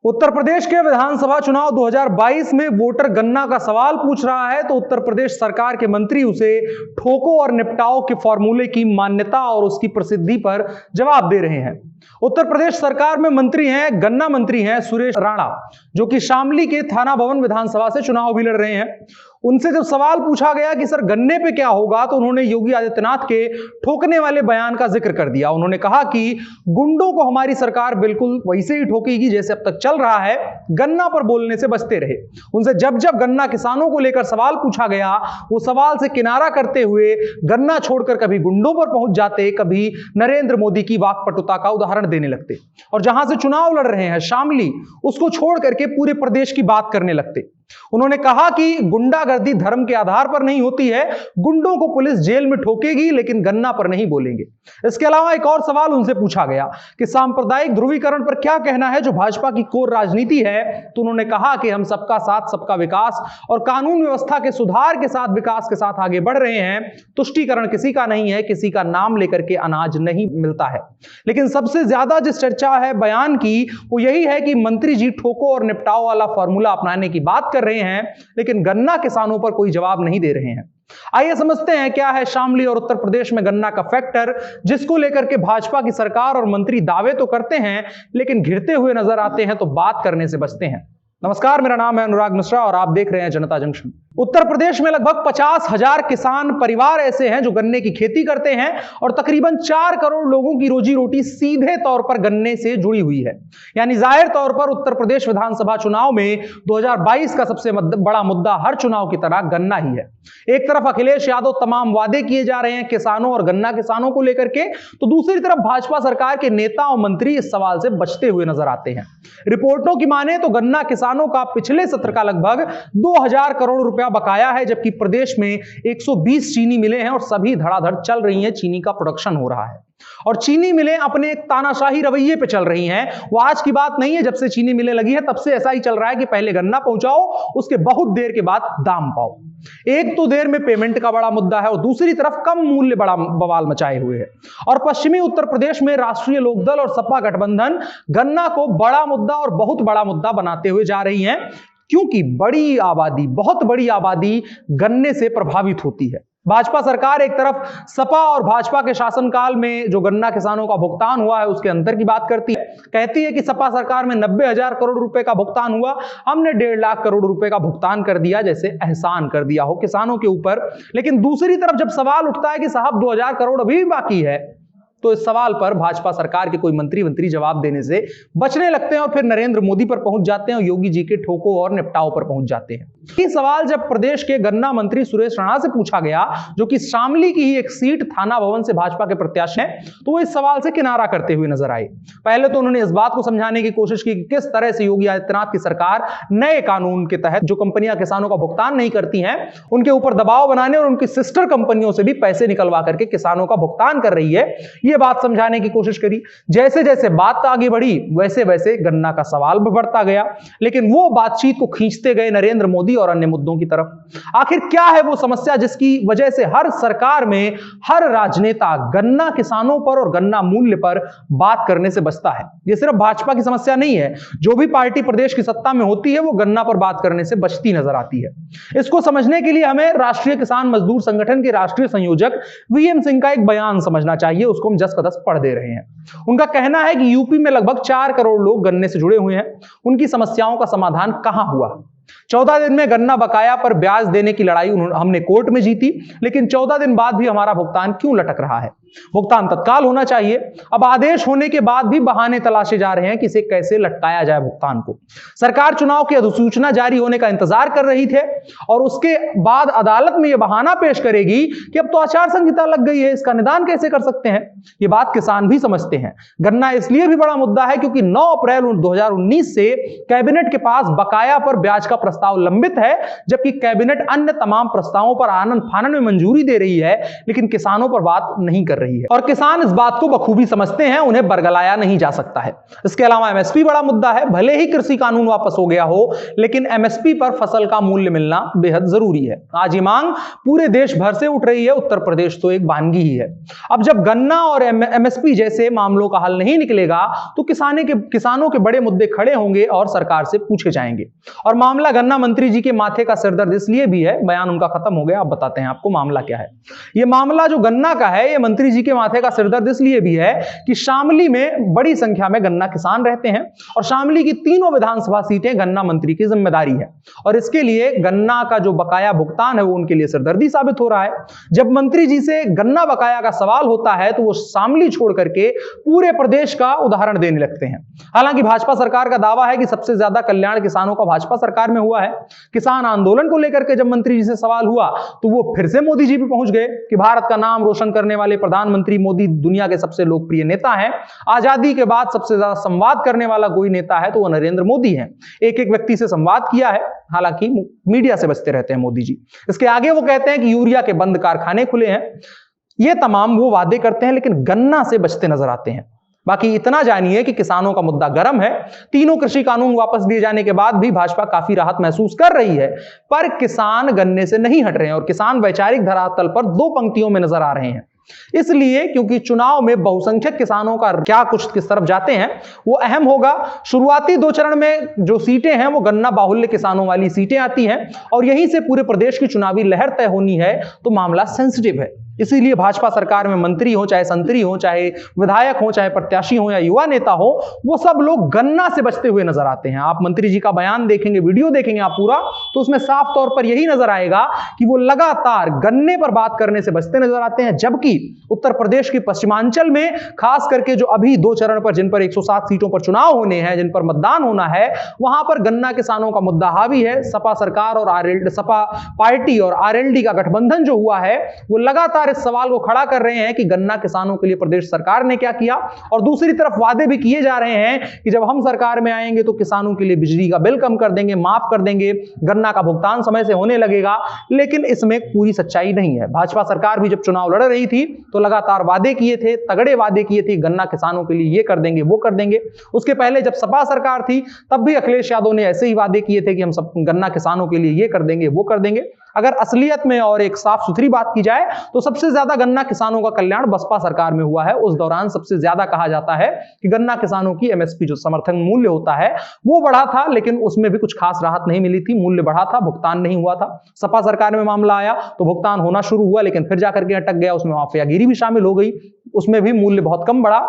उत्तर प्रदेश के विधानसभा चुनाव 2022 में वोटर गन्ना का सवाल पूछ रहा है तो उत्तर प्रदेश सरकार के मंत्री उसे ठोको और निपटाओ के फॉर्मूले की मान्यता और उसकी प्रसिद्धि पर जवाब दे रहे हैं। उत्तर प्रदेश सरकार में मंत्री हैं, गन्ना मंत्री हैं सुरेश राणा, जो कि शामली के थाना भवन विधानसभा से चुनाव भी लड़ रहे हैं। उनसे जब सवाल पूछा गया कि सर गन्ने पे क्या होगा, तो उन्होंने योगी आदित्यनाथ के ठोकने वाले बयान का जिक्र कर दिया। उन्होंने कहा कि गुंडों को हमारी सरकार बिल्कुल वैसे ही ठोकेगी जैसे अब तक चल रहा है, गन्ना पर बोलने से बचते रहे। उनसे जब जब गन्ना किसानों को लेकर सवाल पूछा गया, वो सवाल से किनारा करते हुए गन्ना छोड़कर कभी गुंडों पर पहुंच जाते, कभी नरेंद्र मोदी की वाकपटुता का उदाहरण देने लगते और जहां से चुनाव लड़ रहे हैं शामली, उसको छोड़ करके पूरे प्रदेश की बात करने लगते। उन्होंने कहा कि गुंडागर्दी धर्म के आधार पर नहीं होती है, गुंडों को पुलिस जेल में ठोकेगी लेकिन गन्ना पर नहीं बोलेंगे। इसके अलावा एक और सवाल उनसे पूछा गया कि सांप्रदायिक ध्रुवीकरण पर क्या कहना है, जो भाजपा की कोर राजनीति है। तो उन्होंने कहा कि हम सबका साथ सबका विकास और कानून व्यवस्था के सुधार के साथ विकास के साथ आगे बढ़ रहे हैं। तुष्टीकरण किसी का नहीं है, किसी का नाम लेकर के अनाज नहीं मिलता है। लेकिन सबसे ज्यादा जिस चर्चा है बयान की, वो यही है कि मंत्री जी ठोको और निपटाओ वाला फॉर्मूला अपनाने की बात कर रहे हैं, लेकिन गन्ना किसानों पर कोई जवाब नहीं दे रहे हैं। आइए समझते हैं क्या है शामली और उत्तर प्रदेश में गन्ना का फैक्टर, जिसको लेकर के भाजपा की सरकार और मंत्री दावे तो करते हैं लेकिन घिरते हुए नजर आते हैं तो बात करने से बचते हैं। नमस्कार, मेरा नाम है अनुराग मिश्रा और आप देख रहे हैं जनता जंक्शन। उत्तर प्रदेश में लगभग 50,000 किसान परिवार ऐसे हैं जो गन्ने की खेती करते हैं और तकरीबन 4 करोड़ लोगों की रोजी रोटी सीधे तौर पर गन्ने से जुड़ी हुई है। यानी जाहिर तौर पर उत्तर प्रदेश विधानसभा चुनाव में 2022 का सबसे बड़ा मुद्दा हर चुनाव की तरह गन्ना ही है। एक तरफ अखिलेश यादव तमाम वादे किए जा रहे हैं किसानों और गन्ना किसानों को लेकर के, तो दूसरी तरफ भाजपा सरकार के नेता और मंत्री इस सवाल से बचते हुए नजर आते हैं। रिपोर्टों की माने तो गन्ना किसानों का पिछले सत्र का लगभग 2000 करोड़ रुपया बकाया है, जबकि प्रदेश में 120 चीनी मिलें हैं और सभी धड़ाधड़ चल रही हैं, चीनी का प्रोडक्शन हो रहा है और चीनी मिलें अपने एक तानाशाही रवैये पे चल रही हैं। वो आज की बात नहीं है, जब से चीनी मिलें लगी है तब से ऐसा ही चल रहा है कि पहले गन्ना पहुंचाओ, उसके बहुत देर के बाद दाम पाओ। एक तो देर में पेमेंट का बड़ा मुद्दा है और दूसरी तरफ कम मूल्य बड़ा बवाल मचाए हुए है। और पश्चिमी उत्तर प्रदेश में राष्ट्रीय लोकदल और सपा गठबंधन गन्ना को बड़ा मुद्दा और बहुत बड़ा मुद्दा बनाते हुए जा रही हैं, क्योंकि बड़ी आबादी, बहुत बड़ी आबादी गन्ने से प्रभावित होती है। भाजपा सरकार एक तरफ सपा और भाजपा के शासनकाल में जो गन्ना किसानों का भुगतान हुआ है उसके अंतर की बात करती है, कहती है कि सपा सरकार में 90,000 करोड़ रुपए का भुगतान हुआ, हमने 1.5 लाख करोड़ रुपए का भुगतान कर दिया, जैसे एहसान कर दिया हो किसानों के ऊपर। लेकिन दूसरी तरफ जब सवाल उठता है कि साहब 2000 करोड़ अभी भी बाकी है, तो इस सवाल पर भाजपा सरकार के कोई मंत्री जवाब देने से बचने लगते हैं और फिर नरेंद्र मोदी पर पहुंच जाते हैं और योगी जी के ठोको और निपटाओ पर पहुंच जाते हैं। ये सवाल जब प्रदेश के गन्ना मंत्री सुरेश राणा से पूछा गया, जो कि शामली की ही एक सीट थाना भवन से भाजपा के प्रत्याशी हैं, तो वो इस सवाल से किनारा करते हुए नजर आए। पहले तो उन्होंने इस बात को समझाने की कोशिश की कि किस तरह से योगी आदित्यनाथ की सरकार नए कानून के तहत जो कंपनियां किसानों का भुगतान नहीं करती हैं, उनके ऊपर दबाव बनाने और उनकी सिस्टर कंपनियों से भी पैसे निकलवा करके किसानों का भुगतान कर रही है, ये बात समझाने की कोशिश करी। जैसे जैसे बात आगे बढ़ी वैसे वैसे गन्ना का सवाल भी बढ़ता गया, लेकिन वो बातचीत को खींचते गए नरेंद्र मोदी और अन्य मुद्दों की तरफ। आखिर क्या है वो समस्या जिसकी वजह से हर सरकार में हर राजनेता गन्ना किसानों पर और गन्ना मूल्य पर बात करने से बचता है? ये सिर्फ भाजपा की समस्या नहीं है, जो भी पार्टी प्रदेश की सत्ता में होती है वो गन्ना पर बात करने से बचती नजर आती है। इसको समझने के लिए हमें राष्ट्रीय किसान मजदूर संगठन के राष्ट्रीय संयोजक वीएम सिंह का एक बयान समझना चाहिए, उसको हम जस का तस पढ़ दे रहे हैं। उनका कहना है कि यूपी में लगभग 4 करोड़ लोग गन्ने से जुड़े हुए हैं, उनकी समस्याओं का समाधान कहां हुआ? 14 दिन में गन्ना बकाया पर ब्याज देने की लड़ाई हमने कोर्ट में जीती, लेकिन 14 दिन बाद भी हमारा भुगतान क्यों लटक रहा है? भुगतान तत्काल होना चाहिए। अब आदेश होने के बाद भी बहाने तलाशे जा रहे हैं कि इसे कैसे लटकाया जाए भुगतान को। सरकार चुनाव की अधिसूचना जारी होने का इंतजार कर रही थे और उसके बाद अदालत में यह बहाना पेश करेगी कि अब तो आचार संहिता लग गई है, इसका निदान कैसे कर सकते हैं? यह बात किसान भी समझते हैं। गन्ना इसलिए भी बड़ा मुद्दा है क्योंकि 9 अप्रैल 2019 से कैबिनेट के पास बकाया पर ब्याज का प्रस्ताव लंबित है, जबकि कैबिनेट अन्य तमाम प्रस्तावों पर आनन फानन में मंजूरी दे रही है, लेकिन किसानों पर बात नहीं कर कर रही है और किसान इस बात को बखूबी समझते हैं, उन्हें बरगलाया नहीं जा सकता है। इसके अलावा एमएसपी बड़ा मुद्दा है। भले ही कृषि कानून वापस हो गया हो, लेकिन एमएसपी पर फसल का मूल्य मिलना बेहद जरूरी है। आज ये मांग पूरे देश भर से उठ रही है, उत्तर प्रदेश तो एक वानगी ही है। अब जब गन्ना और एमएसपी जैसे मामलों का हल नहीं निकलेगा तो किसानों के बड़े मुद्दे खड़े होंगे और सरकार से पूछे जाएंगे। और मामला गन्ना मंत्री जी के माथे का सिरदर्द इसलिए भी है, बयान उनका खत्म हो गया, अब बताते हैं आपको मामला क्या है। यह मामला जो गन्ना का है, यह मंत्री जी के माथे का सिरदर्द इसलिए भी है कि शामली में बड़ी संख्या में गन्ना किसान रहते हैं और शामली की तीनों विधानसभा सीटें गन्ना मंत्री की जिम्मेदारी है और इसके लिए गन्ना का जो बकाया भुगतान है वो उनके लिए सिरदर्दी साबित हो रहा है। जब मंत्री जी से गन्ना बकाया का सवाल होता है तो वो शामली छोड़ करके पूरे प्रदेश का उदाहरण देने लगते हैं। हालांकि भाजपा सरकार का दावा है कि सबसे ज्यादा कल्याण किसानों का भाजपा सरकार में हुआ है। किसान आंदोलन को लेकर के जब मंत्री जी से सवाल हुआ तो वो फिर से मोदी जी पे पहुंच गए कि भारत का नाम रोशन करने वाले प्रधानमंत्री मोदी दुनिया के सबसे लोकप्रिय नेता हैं। आजादी के बाद सबसे ज्यादा संवाद करने वाला कोई नेता है तो वो नरेंद्र मोदी हैं। एक एक व्यक्ति से संवाद किया है, हालांकि मीडिया से बचते रहते हैं मोदी जी। इसके आगे वो कहते हैं कि यूरिया के बंद कारखाने खुले हैं। ये तमाम वो वादे करते हैं लेकिन गन्ना से बचते नजर आते हैं। बाकी इतना जानिए कि किसानों का मुद्दा गर्म है। तीनों कृषि कानून वापस दिए जाने के बाद भी भाजपा काफी राहत महसूस कर रही है, पर किसान गन्ने से नहीं हट रहे हैं और किसान वैचारिक धरातल पर दो पंक्तियों में नजर आ रहे हैं। इसलिए क्योंकि चुनाव में बहुसंख्यक किसानों का क्या कुछ किस तरफ जाते हैं वो अहम होगा। शुरुआती 2 चरण में जो सीटें हैं वो गन्ना बाहुल्य किसानों वाली सीटें आती हैं और यहीं से पूरे प्रदेश की चुनावी लहर तय होनी है, तो मामला सेंसिटिव है। इसीलिए भाजपा सरकार में मंत्री हो, चाहे संतरी हो, चाहे विधायक हो, चाहे प्रत्याशी हो या युवा नेता हो, वो सब लोग गन्ना से बचते हुए नजर आते हैं। आप मंत्री जी का बयान देखेंगे, वीडियो देखेंगे आप पूरा, तो उसमें साफ तौर पर यही नजर आएगा कि वो लगातार गन्ने पर बात करने से बचते नजर आते हैं। जबकि उत्तर प्रदेश के पश्चिमांचल में खास करके जो अभी 2 चरण पर जिन पर 107 सीटों पर चुनाव होने हैं, जिन पर मतदान होना है, वहां पर गन्ना किसानों का मुद्दा हावी है। सपा सरकार और सपा पार्टी और आरएलडी का गठबंधन जो हुआ है वो लगातार इस सवाल को खड़ा कर रहे हैं कि गन्ना किसानों के लिए प्रदेश सरकार ने क्या किया, और दूसरी तरफ वादे भी किए जा रहे हैं कि जब हम सरकार में आएंगे तो किसानों के लिए बिजली का बिल कम कर देंगे, माफ कर देंगे, गन्ना का भुगतान समय से होने लगेगा। लेकिन इसमें पूरी सच्चाई नहीं है। भाजपा सरकार भी जब चुनाव लड़ रही थी तो लगातार वादे किए थे, तगड़े वादे किए थे, गन्ना किसानों के लिए ये कर देंगे, वो कर देंगे। उसके पहले जब सपा सरकार थी तब भी अखिलेश यादव ने ऐसे ही वादे किए थे कि हम सब गन्ना किसानों के लिए ये कर देंगे, वो कर देंगे। अगर असलियत में और एक साफ सुथरी बात की जाए तो सबसे ज्यादा गन्ना किसानों का कल्याण बसपा सरकार में हुआ है। उस दौरान सबसे ज्यादा कहा जाता है कि गन्ना किसानों की एमएसपी जो समर्थन मूल्य होता है वो बढ़ा था, लेकिन उसमें भी कुछ खास राहत नहीं मिली थी। मूल्य बढ़ा था, भुगतान नहीं हुआ था। सपा सरकार में मामला आया तो भुगतान होना शुरू हुआ, लेकिन फिर जाकर के अटक गया, उसमें माफियागिरी भी शामिल हो गई, उसमें भी मूल्य बहुत कम बढ़ा।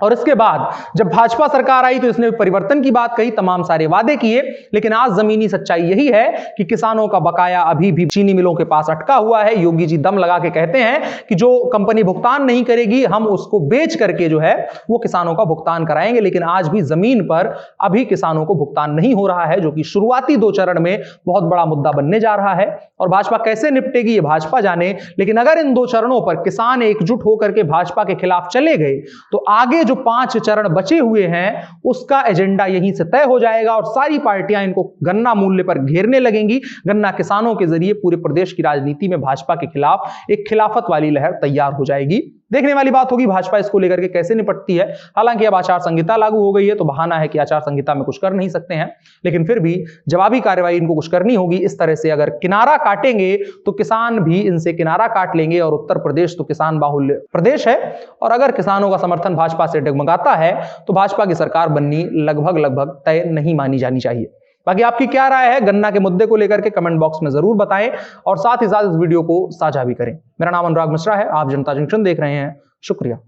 और इसके बाद जब भाजपा सरकार आई तो इसने परिवर्तन की बात कही, तमाम सारे वादे किए, लेकिन आज जमीनी सच्चाई यही है कि किसानों का बकाया अभी भी चीनी मिलों के पास अटका हुआ है। योगी जी दम लगा के कहते हैं कि जो कंपनी भुगतान नहीं करेगी हम उसको बेच करके जो है वो किसानों का भुगतान कराएंगे, लेकिन आज भी जमीन पर अभी किसानों को भुगतान नहीं हो रहा है, जो कि शुरुआती 2 चरण में बहुत बड़ा मुद्दा बनने जा रहा है। और भाजपा कैसे निपटेगी ये भाजपा जाने, लेकिन अगर इन 2 चरणों पर किसान एकजुट होकर के भाजपा के खिलाफ चले गए तो आगे जो 5 चरण बचे हुए हैं उसका एजेंडा यहीं से तय हो जाएगा और सारी पार्टियां इनको गन्ना मूल्य पर घेरने लगेंगी। गन्ना किसानों के जरिए पूरे प्रदेश की राजनीति में भाजपा के खिलाफ एक खिलाफत वाली लहर तैयार हो जाएगी। देखने वाली बात होगी भाजपा इसको लेकर के कैसे निपटती है। हालांकि अब आचार संहिता लागू हो गई है तो बहाना है कि आचार संहिता में कुछ कर नहीं सकते हैं, लेकिन फिर भी जवाबी कार्रवाई इनको कुछ करनी होगी। इस तरह से अगर किनारा काटेंगे तो किसान भी इनसे किनारा काट लेंगे और उत्तर प्रदेश तो किसान बाहुल्य प्रदेश है, और अगर किसानों का समर्थन भाजपा से डगमगाता है तो भाजपा की सरकार बननी लगभग तय नहीं मानी जानी चाहिए। बाकी आपकी क्या राय है गन्ना के मुद्दे को लेकर के कमेंट बॉक्स में जरूर बताएं और साथ ही साथ इस वीडियो को साझा भी करें। मेरा नाम अनुराग मिश्रा है, आप जनता जंक्शन देख रहे हैं। शुक्रिया।